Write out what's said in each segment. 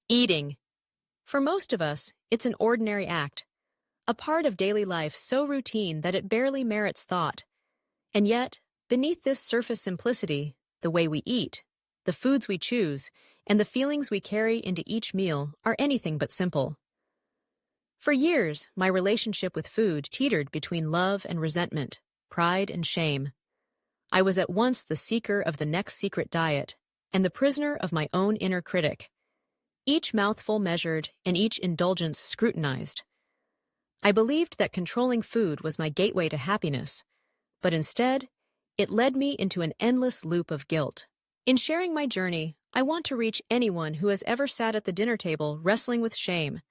Eating. For most of us, it's an ordinary act, a part of daily life so routine that it barely merits thought. And yet, beneath this surface simplicity, the way we eat, the foods we choose, and the feelings we carry into each meal are anything but simple. For years, my relationship with food teetered between love and resentment, pride and shame. I was at once the seeker of the next secret diet and the prisoner of my own inner critic, each mouthful measured and each indulgence scrutinized. I believed that controlling food was my gateway to happiness, but instead, it led me into an endless loop of guilt. In sharing my journey, I want to reach anyone who has ever sat at the dinner table wrestling with shame,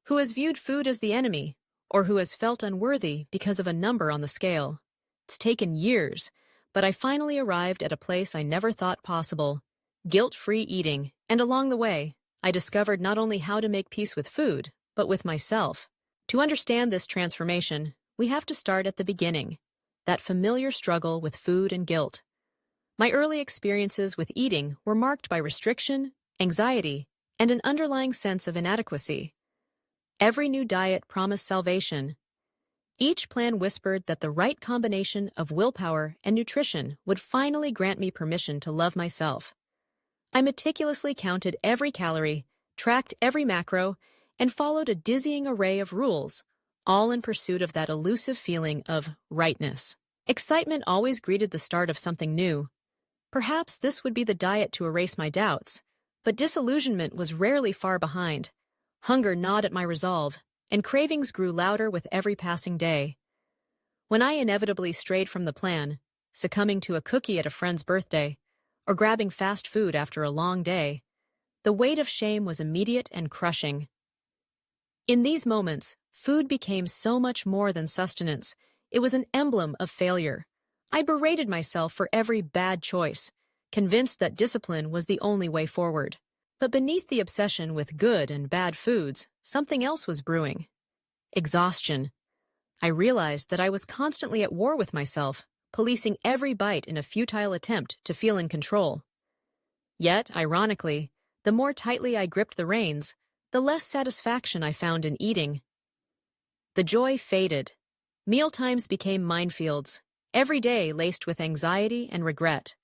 who has viewed food as the enemy, or who has felt unworthy because of a number on the scale. It's taken years, but I finally arrived at a place I never thought possible: guilt-free eating, and along the way, I discovered not only how to make peace with food, but with myself. To understand this transformation, we have to start at the beginning, that familiar struggle with food and guilt. My early experiences with eating were marked by restriction, anxiety, and an underlying sense of inadequacy. Every new diet promised salvation. Each plan whispered that the right combination of willpower and nutrition would finally grant me permission to love myself. I meticulously counted every calorie, tracked every macro, and followed a dizzying array of rules, all in pursuit of that elusive feeling of rightness. Excitement always greeted the start of something new. Perhaps this would be the diet to erase my doubts, but disillusionment was rarely far behind. Hunger gnawed at my resolve, and cravings grew louder with every passing day. When I inevitably strayed from the plan, succumbing to a cookie at a friend's birthday, or grabbing fast food after a long day, the weight of shame was immediate and crushing. In these moments, food became so much more than sustenance. It was an emblem of failure. I berated myself for every bad choice, convinced that discipline was the only way forward. But beneath the obsession with good and bad foods, something else was brewing: exhaustion. I realized that I was constantly at war with myself, policing every bite in a futile attempt to feel in control. Yet, ironically, the more tightly I gripped the reins, the less satisfaction I found in eating. The joy faded. Mealtimes became minefields, every day laced with anxiety and regret.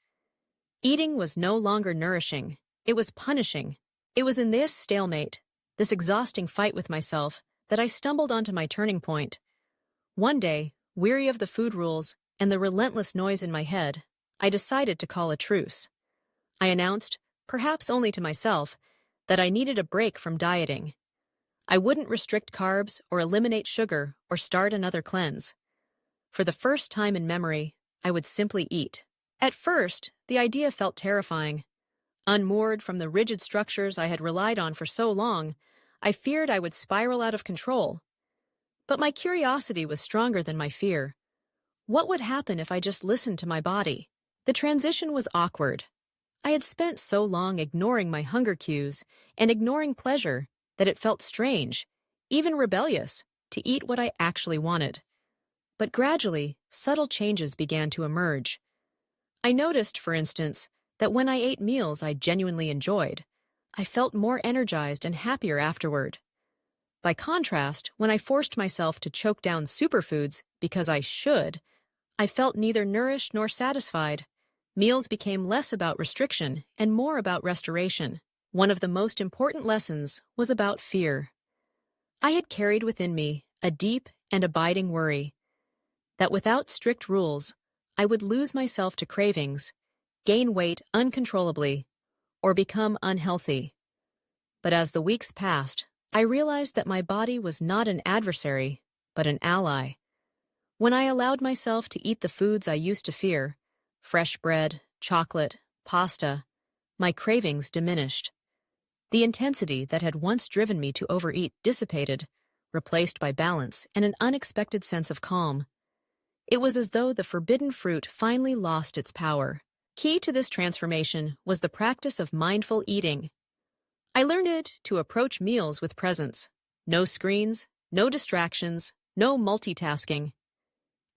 Eating was no longer nourishing. It was punishing. It was in this stalemate, this exhausting fight with myself, that I stumbled onto my turning point. One day, weary of the food rules and the relentless noise in my head, I decided to call a truce. I announced, perhaps only to myself, that I needed a break from dieting. I wouldn't restrict carbs or eliminate sugar or start another cleanse. For the first time in memory, I would simply eat. At first, the idea felt terrifying. Unmoored from the rigid structures I had relied on for so long, I feared I would spiral out of control. But my curiosity was stronger than my fear. What would happen if I just listened to my body? The transition was awkward. I had spent so long ignoring my hunger cues and ignoring pleasure that it felt strange, even rebellious, to eat what I actually wanted. But gradually, subtle changes began to emerge. I noticed, for instance, that when I ate meals I genuinely enjoyed, I felt more energized and happier afterward. By contrast, when I forced myself to choke down superfoods because I should, I felt neither nourished nor satisfied. Meals became less about restriction and more about restoration. One of the most important lessons was about fear. I had carried within me a deep and abiding worry that without strict rules, I would lose myself to cravings, gain weight uncontrollably, or become unhealthy. But as the weeks passed, I realized that my body was not an adversary, but an ally. When I allowed myself to eat the foods I used to fear, fresh bread, chocolate, pasta, my cravings diminished. The intensity that had once driven me to overeat dissipated, replaced by balance and an unexpected sense of calm. It was as though the forbidden fruit finally lost its power. Key to this transformation was the practice of mindful eating. I learned to approach meals with presence. No screens, no distractions, no multitasking.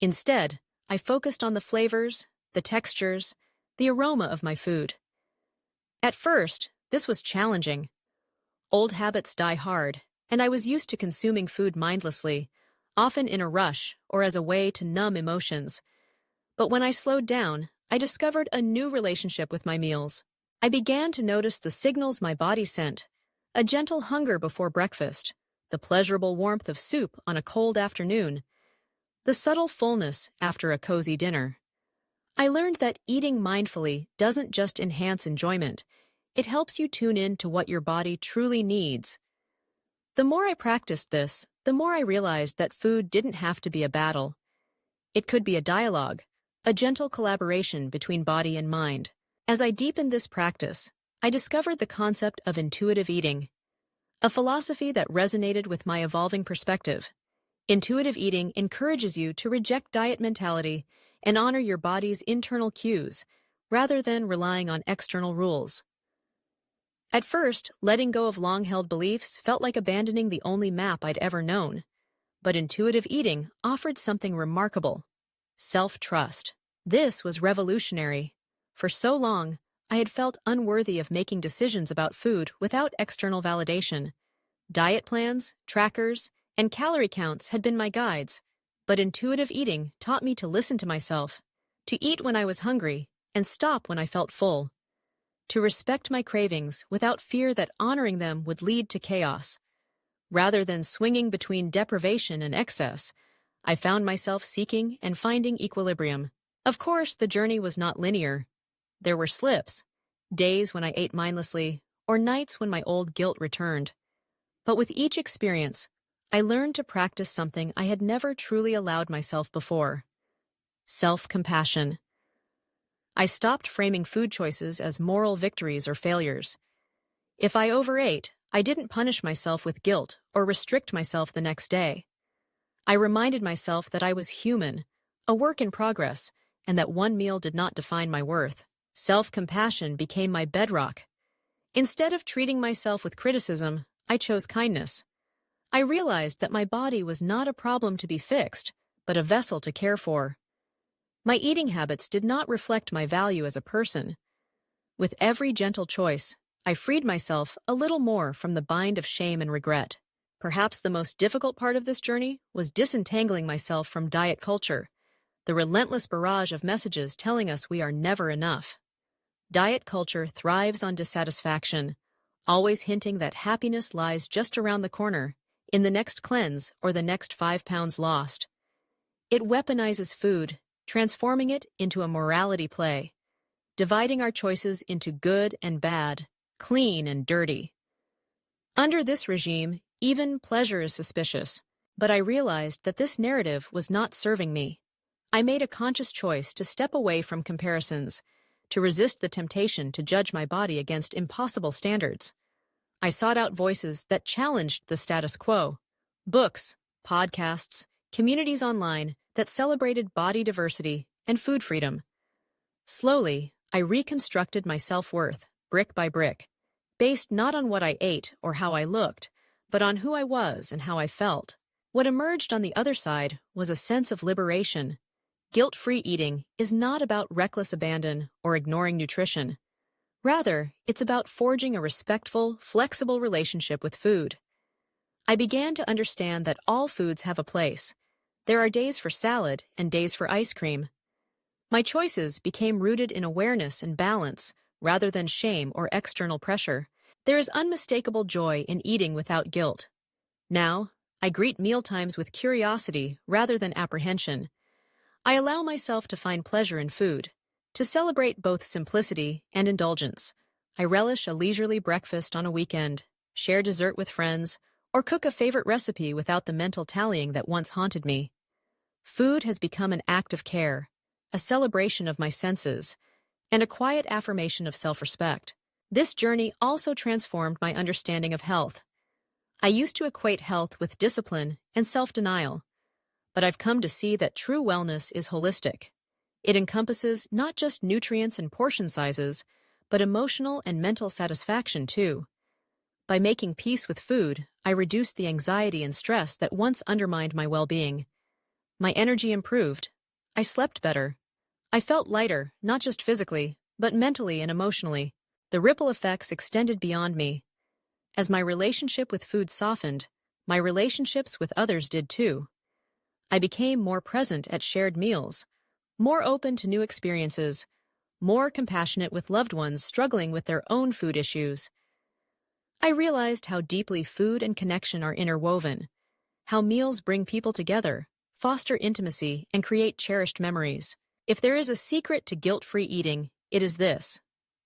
Instead, I focused on the flavors, the textures, the aroma of my food. At first, this was challenging. Old habits die hard, and I was used to consuming food mindlessly, often in a rush or as a way to numb emotions. But when I slowed down, I discovered a new relationship with my meals. I began to notice the signals my body sent: a gentle hunger before breakfast, the pleasurable warmth of soup on a cold afternoon, the subtle fullness after a cozy dinner. I learned that eating mindfully doesn't just enhance enjoyment, it helps you tune in to what your body truly needs. The more I practiced this, the more I realized that food didn't have to be a battle. It could be a dialogue, a gentle collaboration between body and mind. As I deepened this practice, I discovered the concept of intuitive eating, a philosophy that resonated with my evolving perspective. Intuitive eating encourages you to reject diet mentality and honor your body's internal cues, rather than relying on external rules. At first, letting go of long-held beliefs felt like abandoning the only map I'd ever known. But intuitive eating offered something remarkable: self-trust. This was revolutionary. For so long, I had felt unworthy of making decisions about food without external validation. Diet plans, trackers, and calorie counts had been my guides, but intuitive eating taught me to listen to myself, to eat when I was hungry and stop when I felt full, to respect my cravings without fear that honoring them would lead to chaos. Rather than swinging between deprivation and excess, I found myself seeking and finding equilibrium. Of course, the journey was not linear. There were slips, days when I ate mindlessly, or nights when my old guilt returned. But with each experience, I learned to practice something I had never truly allowed myself before: self-compassion. I stopped framing food choices as moral victories or failures. If I overate, I didn't punish myself with guilt or restrict myself the next day. I reminded myself that I was human, a work in progress, and that one meal did not define my worth. Self-compassion became my bedrock. Instead of treating myself with criticism, I chose kindness. I realized that my body was not a problem to be fixed, but a vessel to care for. My eating habits did not reflect my value as a person. With every gentle choice, I freed myself a little more from the bind of shame and regret. Perhaps the most difficult part of this journey was disentangling myself from diet culture, the relentless barrage of messages telling us we are never enough. Diet culture thrives on dissatisfaction, always hinting that happiness lies just around the corner, in the next cleanse or the next 5 pounds lost. It weaponizes food, transforming it into a morality play, dividing our choices into good and bad, clean and dirty. Under this regime, even pleasure is suspicious, but I realized that this narrative was not serving me. I made a conscious choice to step away from comparisons, to resist the temptation to judge my body against impossible standards. I sought out voices that challenged the status quo: books, podcasts, communities online that celebrated body diversity and food freedom. Slowly, I reconstructed my self-worth, brick by brick, based not on what I ate or how I looked, but on who I was and how I felt. What emerged on the other side was a sense of liberation. Guilt-free eating is not about reckless abandon or ignoring nutrition. Rather, it's about forging a respectful, flexible relationship with food. I began to understand that all foods have a place. There are days for salad and days for ice cream. My choices became rooted in awareness and balance, rather than shame or external pressure. There is unmistakable joy in eating without guilt. Now, I greet mealtimes with curiosity rather than apprehension. I allow myself to find pleasure in food, to celebrate both simplicity and indulgence. I relish a leisurely breakfast on a weekend, share dessert with friends, or cook a favorite recipe without the mental tallying that once haunted me. Food has become an act of care, a celebration of my senses, and a quiet affirmation of self-respect. This journey also transformed my understanding of health. I used to equate health with discipline and self-denial, but I've come to see that true wellness is holistic. It encompasses not just nutrients and portion sizes, but emotional and mental satisfaction too. By making peace with food, I reduced the anxiety and stress that once undermined my well-being. My energy improved. I slept better. I felt lighter, not just physically, but mentally and emotionally. The ripple effects extended beyond me. As my relationship with food softened, my relationships with others did too. I became more present at shared meals, more open to new experiences, more compassionate with loved ones struggling with their own food issues. I realized how deeply food and connection are interwoven, how meals bring people together, foster intimacy, and create cherished memories. If there is a secret to guilt-free eating, it is this: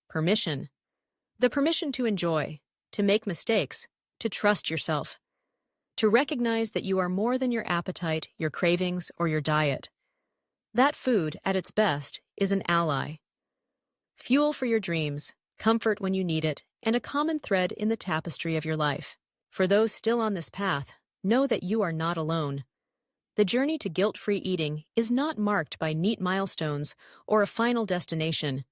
permission. The permission to enjoy, to make mistakes, to trust yourself, to recognize that you are more than your appetite, your cravings, or your diet. That food, at its best, is an ally. Fuel for your dreams, comfort when you need it, and a common thread in the tapestry of your life. For those still on this path, know that you are not alone. The journey to guilt-free eating is not marked by neat milestones or a final destination.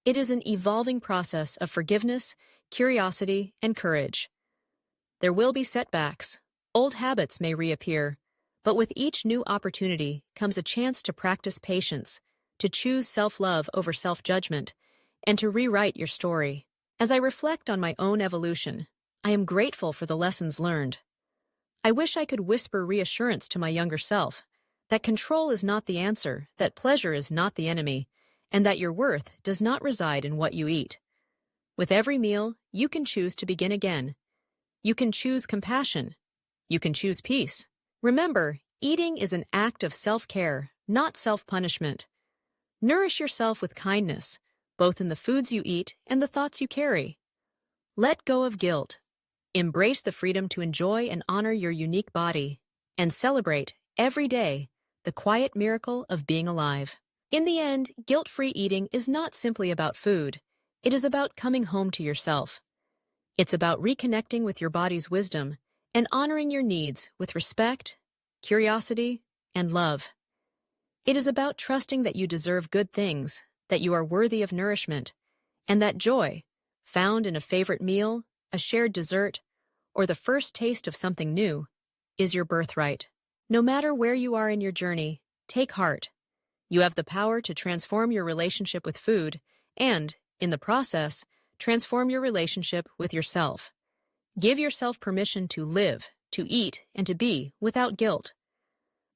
It is an evolving process of forgiveness, curiosity, and courage. There will be setbacks. Old habits may reappear, but with each new opportunity comes a chance to practice patience, to choose self-love over self-judgment, and to rewrite your story. As I reflect on my own evolution, I am grateful for the lessons learned. I wish I could whisper reassurance to my younger self, that control is not the answer, that pleasure is not the enemy, and that your worth does not reside in what you eat. With every meal, you can choose to begin again. You can choose compassion. You can choose peace. Remember, eating is an act of self-care, not self-punishment. Nourish yourself with kindness, both in the foods you eat and the thoughts you carry. Let go of guilt. Embrace the freedom to enjoy and honor your unique body, and celebrate, every day, the quiet miracle of being alive. In the end, guilt-free eating is not simply about food. It is about coming home to yourself. It's about reconnecting with your body's wisdom and honoring your needs with respect, curiosity, and love. It is about trusting that you deserve good things, that you are worthy of nourishment, and that joy, found in a favorite meal, a shared dessert, or the first taste of something new, is your birthright. No matter where you are in your journey, take heart. You have the power to transform your relationship with food and, in the process, transform your relationship with yourself. Give yourself permission to live, to eat, and to be without guilt.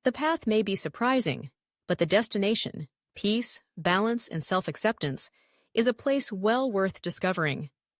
The path may be surprising, but the destination, peace, balance, and self-acceptance, is a place well worth discovering.